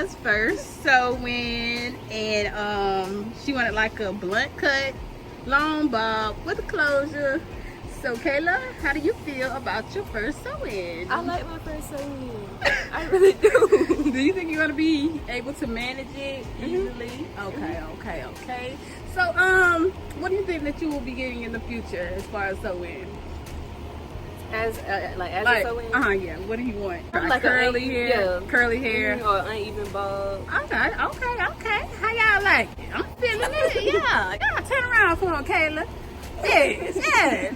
Kayla's first sewing, and she wanted like a blunt cut, long bob with a closure. So Kayla, how do you feel about your first sewing? I like my first sewing. I really do. Do you think you're gonna be able to manage it easily? Okay. So what do you think that you will be getting in the future as far as sewing? As a sewing? Yeah. What do you want? Like curly hair? Yeah. Curly hair? Or uneven bob. Okay. How y'all like it? I'm feeling it. Yeah. Y'all turn around for him, Kayla. Yes. Okay.